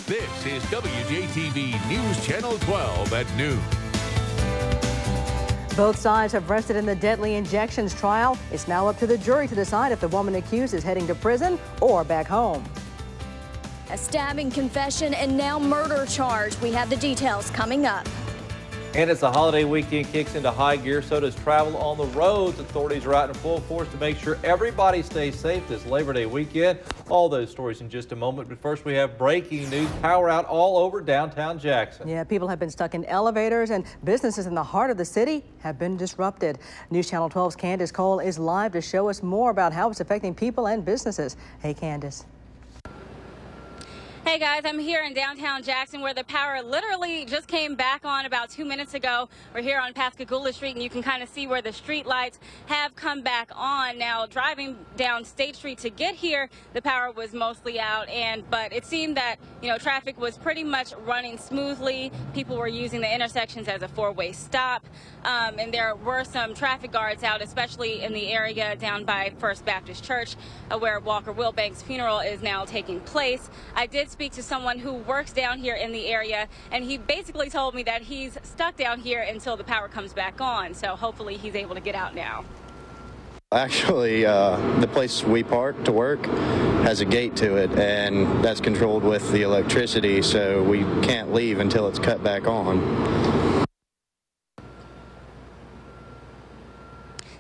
This is WJTV News Channel 12 at noon. Both sides have rested in the deadly injections trial. It's now up to the jury to decide if the woman accused is heading to prison or back home. A stabbing confession and now murder charge. We have the details coming up. And as the holiday weekend kicks into high gear, so does travel on the roads. Authorities are out in full force to make sure everybody stays safe this Labor Day weekend. All those stories in just a moment. But first, we have breaking news. Power out all over downtown Jackson. Yeah, people have been stuck in elevators and businesses in the heart of the city have been disrupted. News Channel 12's Candace Cole is live to show us more about how it's affecting people and businesses. Hey, Candace. Hey guys, I'm here in downtown Jackson where the power literally just came back on about 2 minutes ago. We're here on Pascagoula Street and you can kind of see where the street lights have come back on. Now driving down State Street to get here, the power was mostly out, but it seemed that, traffic was pretty much running smoothly. People were using the intersections as a four-way stop, and there were some traffic guards out, especially in the area down by First Baptist Church where Walker Wilbank's funeral is now taking place. I did speak to someone who works down here in the area, and he basically told me that he's stuck down here until the power comes back on. So hopefully he's able to get out now. Actually, the place we park to work has a gate to it, and that's controlled with the electricity, so we can't leave until it's cut back on.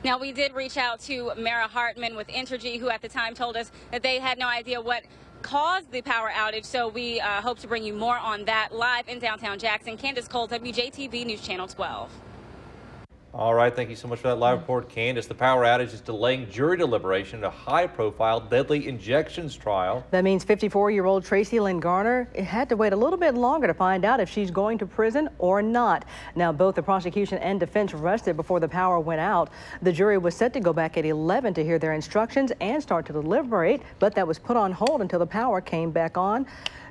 Now, we did reach out to Mara Hartman with Entergy, who at the time told us that they had no idea what caused the power outage, so we hope to bring you more on that live in downtown Jackson. Candace Cole, WJTV News Channel 12. All right, thank you so much for that live report, Candace. The power outage is delaying jury deliberation in a high-profile deadly injections trial. That means 54-year-old Tracy Lynn Garner had to wait a little bit longer to find out if she's going to prison or not. Now, both the prosecution and defense rested before the power went out. The jury was set to go back at 11 to hear their instructions and start to deliberate, but that was put on hold until the power came back on.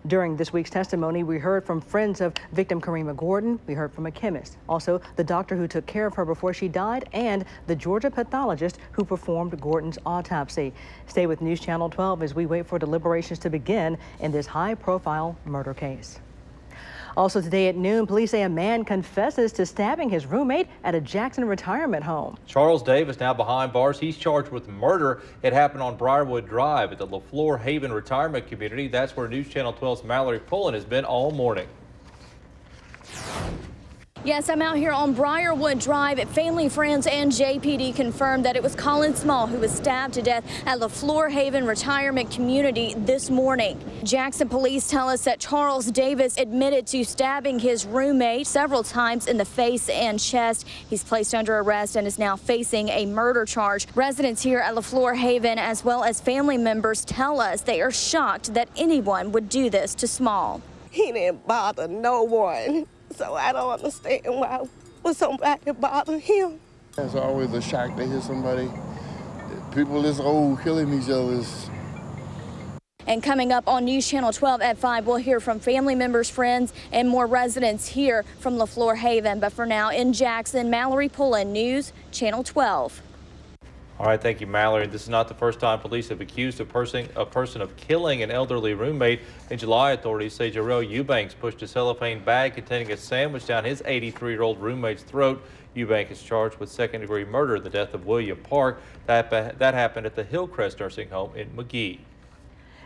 During this week's testimony, we heard from friends of victim Karima Gordon. We heard from a chemist, also the doctor who took care of her before she died, and the Georgia pathologist who performed Gordon's autopsy. Stay with News Channel 12 as we wait for deliberations to begin in this high-profile murder case. Also today at noon, police say a man confesses to stabbing his roommate at a Jackson retirement home. Charles Davis now behind bars. He's charged with murder. It happened on Briarwood Drive at the LaFleur Haven retirement community. That's where News Channel 12's Mallory Pullen has been all morning. Yes, I'm out here on Briarwood Drive. Family, friends, and JPD confirmed that it was Colin Small who was stabbed to death at LaFleur Haven Retirement Community this morning. Jackson police tell us that Charles Davis admitted to stabbing his roommate several times in the face and chest. He's placed under arrest and is now facing a murder charge. Residents here at LaFleur Haven, as well as family members, tell us they are shocked that anyone would do this to Small. He didn't bother no one. So I don't understand why would somebody bother him. It's always a shock to hear somebody, people this old killing each other. And coming up on News Channel 12 at 5, we'll hear from family members, friends, and more residents here from LaFleur Haven. But for now, in Jackson, Mallory Pullen, News Channel 12. All right, thank you, Mallory. This is not the first time police have accused a person of killing an elderly roommate. In July, authorities say Jarrell Eubanks pushed a cellophane bag containing a sandwich down his 83-year-old roommate's throat. Eubanks is charged with second-degree murder in the death of William Park. That happened at the Hillcrest Nursing Home in McGee.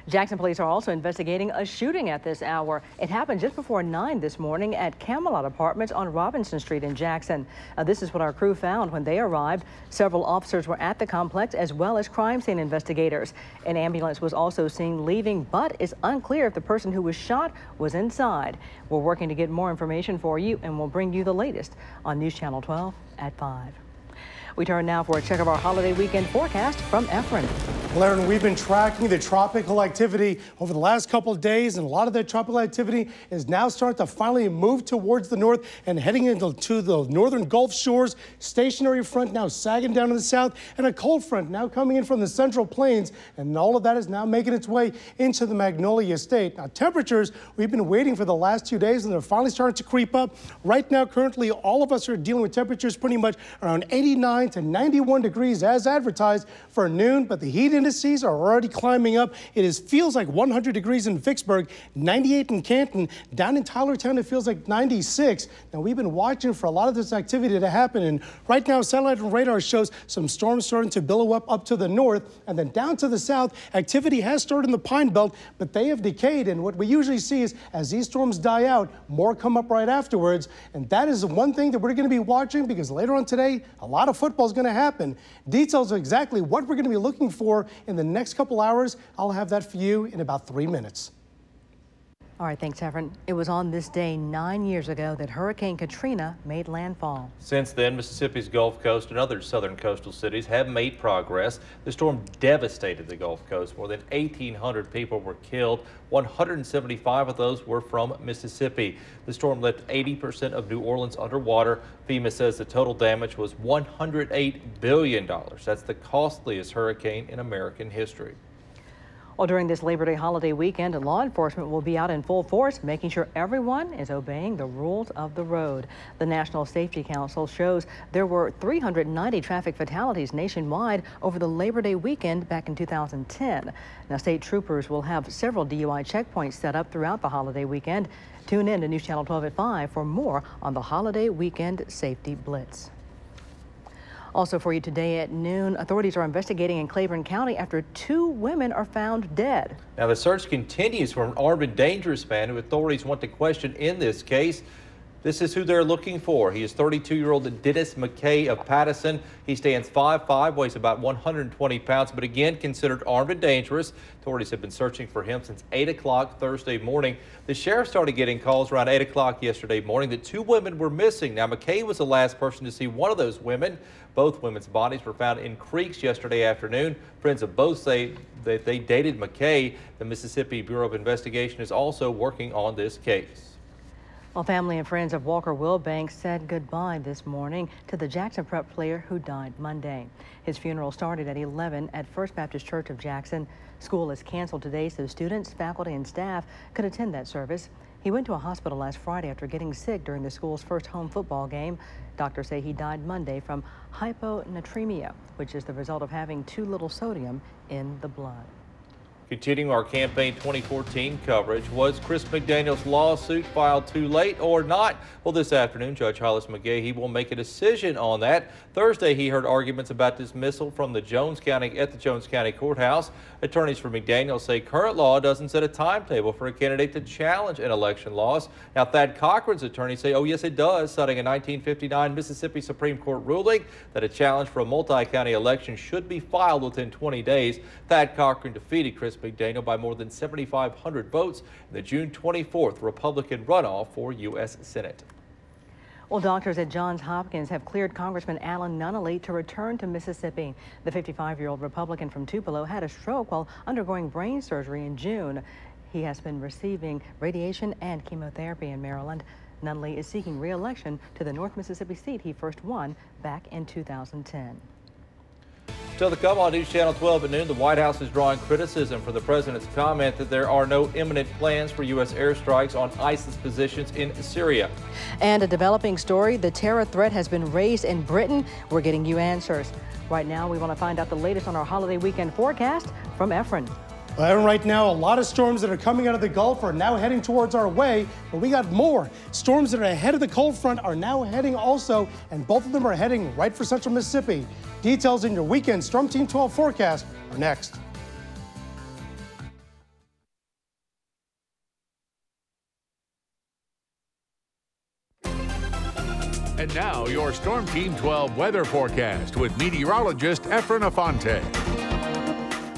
Jackson police are also investigating a shooting at this hour. It happened just before 9 this morning at Camelot Apartments on Robinson Street in Jackson. This is what our crew found when they arrived. Several officers were at the complex as well as crime scene investigators. An ambulance was also seen leaving, but it's unclear if the person who was shot was inside. We're working to get more information for you, and we'll bring you the latest on News Channel 12 at 5. We turn now for a check of our holiday weekend forecast from Efren. Lauren, we've been tracking the tropical activity over the last couple of days, and a lot of that tropical activity is now starting to finally move towards the north and heading into the northern Gulf shores. Stationary front now sagging down to the south, and a cold front now coming in from the central plains, and all of that is now making its way into the Magnolia State. Now, temperatures, we've been waiting for the last 2 days, and they're finally starting to creep up. Right now, currently, all of us are dealing with temperatures pretty much around 89 to 91 degrees as advertised for noon, but the heat indices are already climbing up. Feels like 100 degrees in Vicksburg, 98 in Canton. Down in Tylertown, it feels like 96. Now, we've been watching for a lot of this activity to happen, and right now, satellite and radar shows some storms starting to billow up to the north, and then down to the south. Activity has started in the Pine Belt, but they have decayed, and what we usually see is as these storms die out, more come up right afterwards, and that is one thing that we're going to be watching because later on today, a lot of football is going to happen. Details of exactly what we're going to be looking for in the next couple hours, I'll have that for you in about 3 minutes. All right, thanks, Efren. It was on this day 9 years ago that Hurricane Katrina made landfall. Since then, Mississippi's Gulf Coast and other southern coastal cities have made progress. The storm devastated the Gulf Coast. More than 1,800 people were killed. 175 of those were from Mississippi. The storm left 80% of New Orleans underwater. FEMA says the total damage was $108 billion. That's the costliest hurricane in American history. Well, during this Labor Day holiday weekend, law enforcement will be out in full force, making sure everyone is obeying the rules of the road. The National Safety Council shows there were 390 traffic fatalities nationwide over the Labor Day weekend back in 2010. Now, state troopers will have several DUI checkpoints set up throughout the holiday weekend. Tune in to News Channel 12 at 5 for more on the Holiday Weekend Safety Blitz. Also for you today at noon, authorities are investigating in Claiborne County after 2 women are found dead. Now, the search continues for an armed and dangerous man who authorities want to question in this case. This is who they're looking for. He is 32-year-old Dennis McKay of Pattison. He stands 5'5", weighs about 120 pounds, but again considered armed and dangerous. Authorities have been searching for him since 8 o'clock Thursday morning. The sheriff started getting calls around 8 o'clock yesterday morning that 2 women were missing. Now, McKay was the last person to see one of those women. Both women's bodies were found in creeks yesterday afternoon. Friends of both say that they dated McKay. The Mississippi Bureau of Investigation is also working on this case. Well, family and friends of Walker Wilbanks said goodbye this morning to the Jackson Prep player who died Monday. His funeral started at 11 at First Baptist Church of Jackson. School is canceled today so students, faculty, and staff could attend that service. He went to a hospital last Friday after getting sick during the school's first home football game. Doctors say he died Monday from hyponatremia, which is the result of having too little sodium in the blood. Continuing our Campaign 2014 coverage, was Chris McDaniel's lawsuit filed too late or not? Well, this afternoon, Judge Hollis McGahee will make a decision on that. Thursday, he heard arguments about dismissal from the Jones County Courthouse. Attorneys for McDaniel say current law doesn't set a timetable for a candidate to challenge an election loss. Now, Thad Cochran's attorneys say, oh, yes, it does, citing a 1959 Mississippi Supreme Court ruling that a challenge for a multi-county election should be filed within 20 days. Thad Cochran defeated Chris McDaniel by more than 7,500 votes in the June 24th Republican runoff for U.S. Senate. Well, doctors at Johns Hopkins have cleared Congressman Alan Nunnally to return to Mississippi. The 55-year-old Republican from Tupelo had a stroke while undergoing brain surgery in June. He has been receiving radiation and chemotherapy in Maryland. Nunnally is seeking re-election to the North Mississippi seat he first won back in 2010. Still to come on News Channel 12 at noon, the White House is drawing criticism for the president's comment that there are no imminent plans for U.S. airstrikes on ISIS positions in Syria. And a developing story, the terror threat has been raised in Britain. We're getting you answers. Right now, we want to find out the latest on our holiday weekend forecast from Efren. Well, right now, a lot of storms that are coming out of the Gulf are now heading towards our way, but we got more. Storms that are ahead of the cold front are now heading also, and both of them are heading right for central Mississippi. Details in your weekend Storm Team 12 forecast are next. And now, your Storm Team 12 weather forecast with meteorologist Efren Afonte.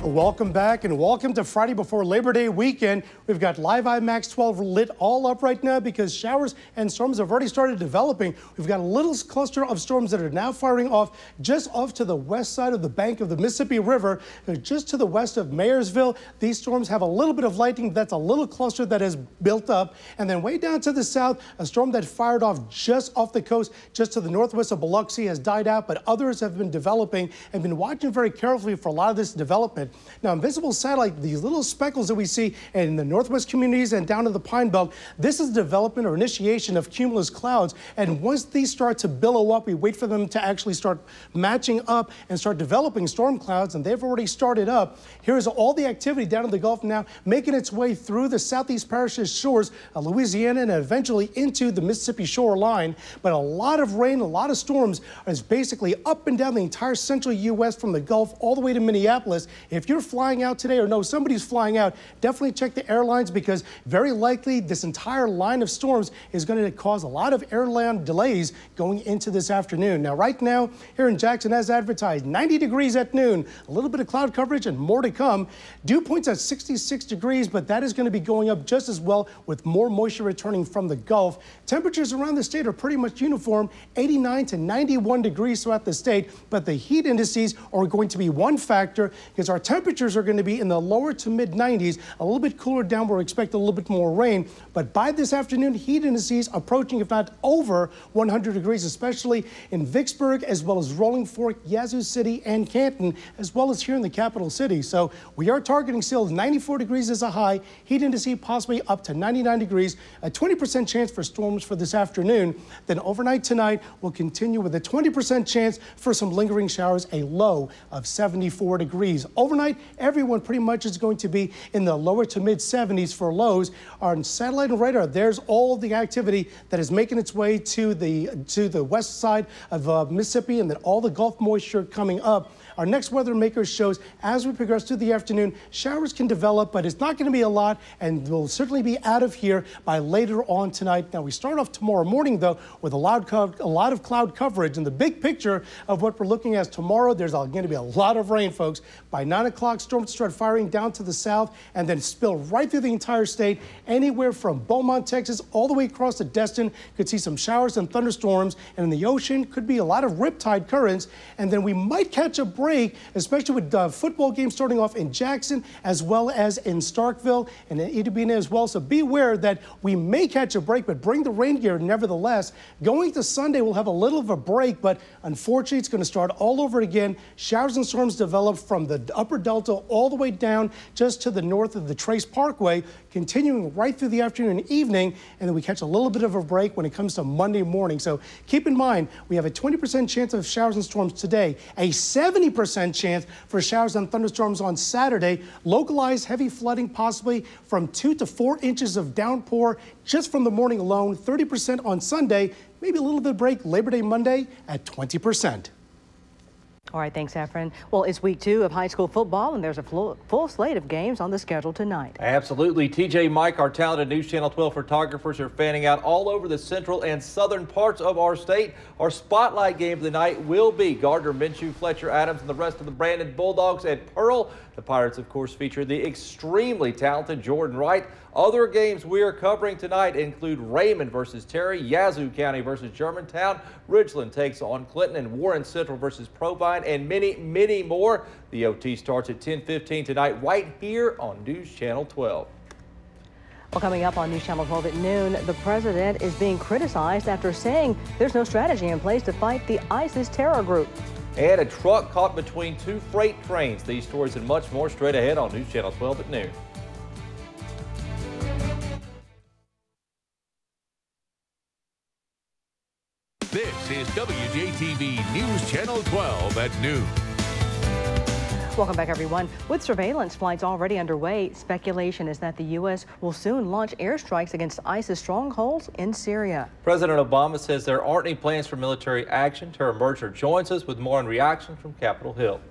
Welcome back and welcome to Friday before Labor Day weekend. We've got Live IMAX 12 lit all up right now because showers and storms have already started developing. We've got a little cluster of storms that are now firing off just off to the west side of the bank of the Mississippi River, just to the west of Mayersville. These storms have a little bit of lightning. That's a little cluster that has built up. And then way down to the south, a storm that fired off just off the coast, just to the northwest of Biloxi has died out, but others have been developing and been watching very carefully for a lot of this development. Now, invisible satellite, these little speckles that we see in the northwest communities and down to the Pine Belt, this is development or initiation of cumulus clouds. And once these start to billow up, we wait for them to actually start matching up and start developing storm clouds, and they've already started up. Here's all the activity down in the Gulf now, making its way through the southeast parishes shores of Louisiana and eventually into the Mississippi shoreline. But a lot of rain, a lot of storms is basically up and down the entire central U.S. from the Gulf all the way to Minneapolis. If you're flying out today or know somebody's flying out, definitely check the airlines, because very likely this entire line of storms is going to cause a lot of airline delays going into this afternoon. Now, right now, here in Jackson, as advertised, 90 degrees at noon, a little bit of cloud coverage and more to come. Dew points at 66 degrees, but that is going to be going up just as well with more moisture returning from the Gulf. Temperatures around the state are pretty much uniform, 89 to 91 degrees throughout the state, but the heat indices are going to be one factor, because our temperatures are going to be in the lower to mid 90s, a little bit cooler down where we expect a little bit more rain. But by this afternoon, heat indices approaching, if not over 100 degrees, especially in Vicksburg, as well as Rolling Fork, Yazoo City, and Canton, as well as here in the capital city. So we are targeting still 94 degrees as a high, heat index possibly up to 99 degrees, a 20% chance for storms for this afternoon. Then overnight tonight, we'll continue with a 20% chance for some lingering showers, a low of 74 degrees. Overnight, everyone pretty much is going to be in the lower to mid 70s for lows. On satellite and radar, there's all the activity that is making its way to the west side of Mississippi, and then all the Gulf moisture coming up. Our next weather maker shows as we progress through the afternoon, showers can develop, but it's not going to be a lot, and will certainly be out of here by later on tonight. Now, we start off tomorrow morning, though, with a lot of cloud coverage. And the big picture of what we're looking at tomorrow, there's going to be a lot of rain, folks. By 9 o'clock, storms start firing down to the south and then spill right through the entire state, anywhere from Beaumont, Texas, all the way across to Destin. Could see some showers and thunderstorms, and in the ocean could be a lot of riptide currents. And then we might catch a break, especially with football games starting off in Jackson as well as in Starkville and in Itabena as well. So beware that we may catch a break, but bring the rain gear nevertheless. Going to Sunday, we'll have a little of a break, but unfortunately, it's going to start all over again. Showers and storms develop from the upper Delta all the way down just to the north of the Trace Parkway, continuing right through the afternoon and evening, and then we catch a little bit of a break when it comes to Monday morning. So keep in mind, we have a 20% chance of showers and storms today, a 70% chance for showers and thunderstorms on Saturday, localized heavy flooding possibly from 2 to 4 inches of downpour just from the morning alone, 30% on Sunday, maybe a little bit of break Labor Day Monday at 20%. All right, thanks, Efren. Well, it's week 2 of high school football, and there's a full slate of games on the schedule tonight. Absolutely. TJ, Mike, our talented News Channel 12 photographers are fanning out all over the central and southern parts of our state. Our spotlight game of the night will be Gardner Minshew, Fletcher Adams, and the rest of the Brandon Bulldogs at Pearl. The Pirates, of course, feature the extremely talented Jordan Wright. Other games we are covering tonight include Raymond versus Terry, Yazoo County versus Germantown, Ridgeland takes on Clinton, and Warren Central versus Provine, and many, many more. The OT starts at 10:15 tonight right here on News Channel 12. Well, coming up on News Channel 12 at noon, the president is being criticized after saying there's no strategy in place to fight the ISIS terror group. And a truck caught between 2 freight trains. These stories and much more straight ahead on News Channel 12 at noon. This is WJTV News Channel 12 at noon. Welcome back, everyone. With surveillance flights already underway, speculation is that the U.S. will soon launch airstrikes against ISIS strongholds in Syria. President Obama says there aren't any plans for military action. Tara Mercer joins us with more on reaction from Capitol Hill.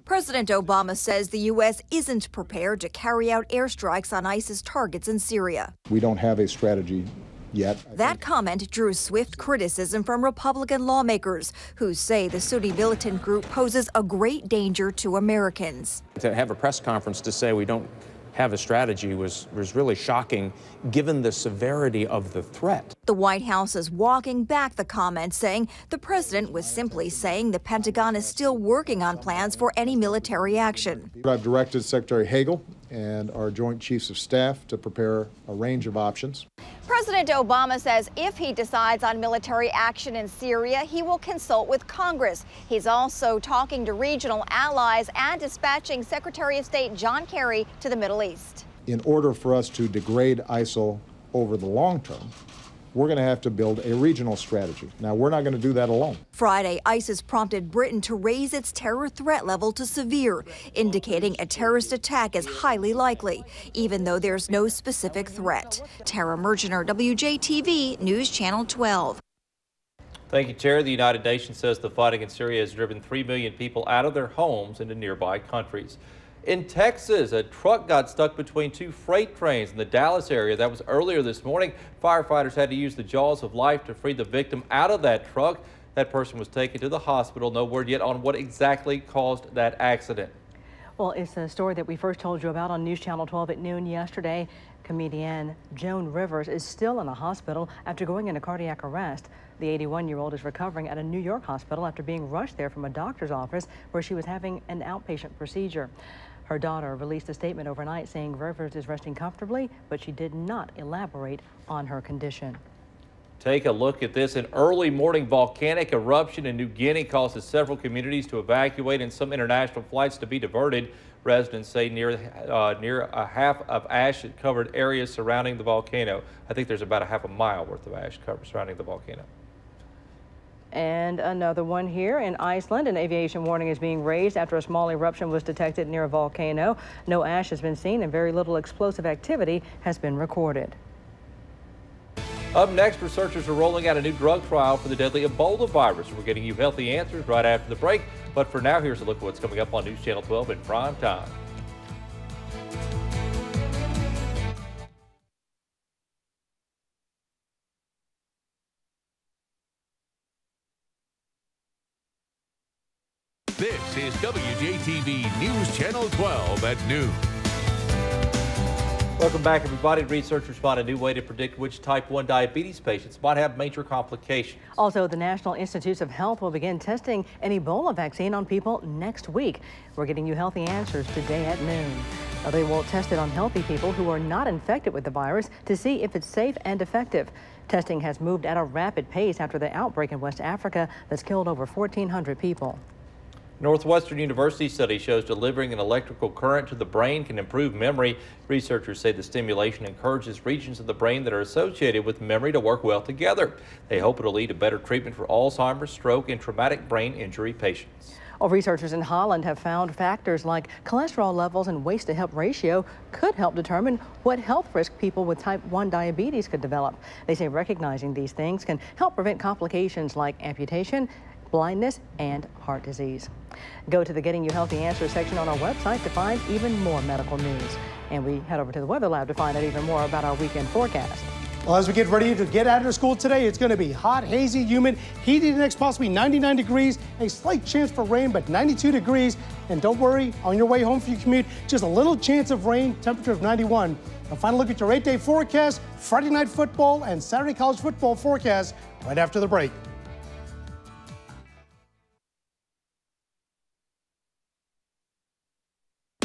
President Obama says the U.S. isn't prepared to carry out airstrikes on ISIS targets in Syria. We don't have a strategy yet. That comment drew swift criticism from Republican lawmakers who say the Sunni militant group poses a great danger to Americans. To have a press conference to say we don't have a strategy was really shocking given the severity of the threat. The White House is walking back the comment, saying the president was simply saying the Pentagon is still working on plans for any military action. I've directed Secretary Hagel and our Joint Chiefs of Staff to prepare a range of options. President President Obama says if he decides on military action in Syria, he will consult with Congress. He's also talking to regional allies and dispatching Secretary of State John Kerry to the Middle East. In order for us to degrade ISIL over the long term, we're going to have to build a regional strategy. Now, we're not going to do that alone. Friday, ISIS prompted Britain to raise its terror threat level to severe, indicating a terrorist attack is highly likely, even though there's no specific threat. Tara Mergener, WJTV News Channel 12. Thank you, Tara. The United Nations says the fighting in Syria has driven 3 million people out of their homes into nearby countries. In Texas, a truck got stuck between two freight trains in the Dallas area. That was earlier this morning. Firefighters had to use the jaws of life to free the victim out of that truck. That person was taken to the hospital. No word yet on what exactly caused that accident. Well, it's a story that we first told you about on News Channel 12 at noon yesterday. Comedian Joan Rivers is still in the hospital after going into cardiac arrest. The 81-year-old is recovering at a New York hospital after being rushed there from a doctor's office where she was having an outpatient procedure. Her daughter released a statement overnight saying Rivers is resting comfortably, but she did not elaborate on her condition. Take a look at this. An early morning volcanic eruption in New Guinea causes several communities to evacuate and some international flights to be diverted. Residents say near a half of ash-covered areas surrounding the volcano. I think there's about a half a mile worth of ash cover surrounding the volcano. And another one here in Iceland. An aviation warning is being raised after a small eruption was detected near a volcano. No ash has been seen and very little explosive activity has been recorded. Up next, researchers are rolling out a new drug trial for the deadly Ebola virus. We're getting you healthy answers right after the break. But for now, here's a look at what's coming up on News Channel 12 in prime time. This is WJTV News Channel 12 at noon. Welcome back, everybody. Researchers found a new way to predict which type 1 diabetes patients might have major complications. Also, the National Institutes of Health will begin testing an Ebola vaccine on people next week. We're getting you healthy answers today at noon. They will test it on healthy people who are not infected with the virus to see if it's safe and effective. Testing has moved at a rapid pace after the outbreak in West Africa that's killed over 1,400 people. Northwestern University study shows delivering an electrical current to the brain can improve memory. Researchers say the stimulation encourages regions of the brain that are associated with memory to work well together. They hope it'll lead to better treatment for Alzheimer's, stroke, and traumatic brain injury patients. Well, researchers in Holland have found factors like cholesterol levels and waist-to-hip ratio could help determine what health risk people with type 1 diabetes could develop. They say recognizing these things can help prevent complications like amputation, blindness, and heart disease. Go to the Getting You Healthy Answers section on our website to find even more medical news. And we head over to the Weather Lab to find out even more about our weekend forecast. Well, as we get ready to get out of school today, it's going to be hot, hazy, humid, heat index possibly 99 degrees, a slight chance for rain, but 92 degrees. And don't worry, on your way home for your commute, just a little chance of rain, temperature of 91. A final look at your 8-day forecast, Friday night football, and Saturday college football forecast right after the break.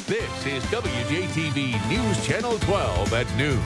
This is WJTV News Channel 12 at noon.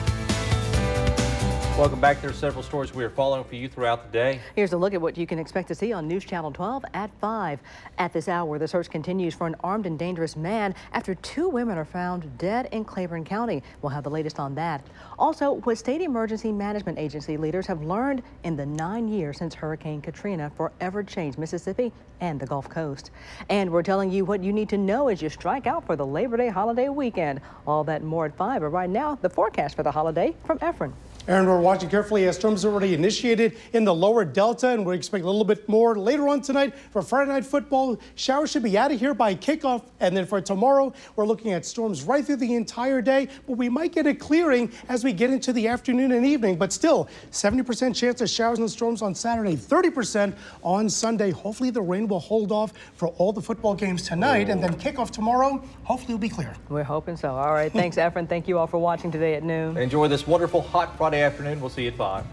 Welcome back. There are several stories we are following for you throughout the day. Here's a look at what you can expect to see on News Channel 12 at 5. At this hour, the search continues for an armed and dangerous man after 2 women are found dead in Claiborne County. We'll have the latest on that. Also, what state emergency management agency leaders have learned in the 9 years since Hurricane Katrina forever changed Mississippi and the Gulf Coast. And we're telling you what you need to know as you strike out for the Labor Day holiday weekend. All that and more at 5. But right now, the forecast for the holiday from Efren. Aaron, we're watching carefully as storms are already initiated in the lower delta, and we expect a little bit more later on tonight for Friday night football. Showers should be out of here by kickoff, and then for tomorrow, we're looking at storms right through the entire day, but we might get a clearing as we get into the afternoon and evening, but still 70% chance of showers and storms on Saturday, 30% on Sunday. Hopefully the rain will hold off for all the football games tonight, and then kickoff tomorrow, hopefully it'll be clear. We're hoping so. All right, thanks, Efren. Thank you all for watching today at noon. Enjoy this wonderful hot Friday afternoon. We'll see you at 5.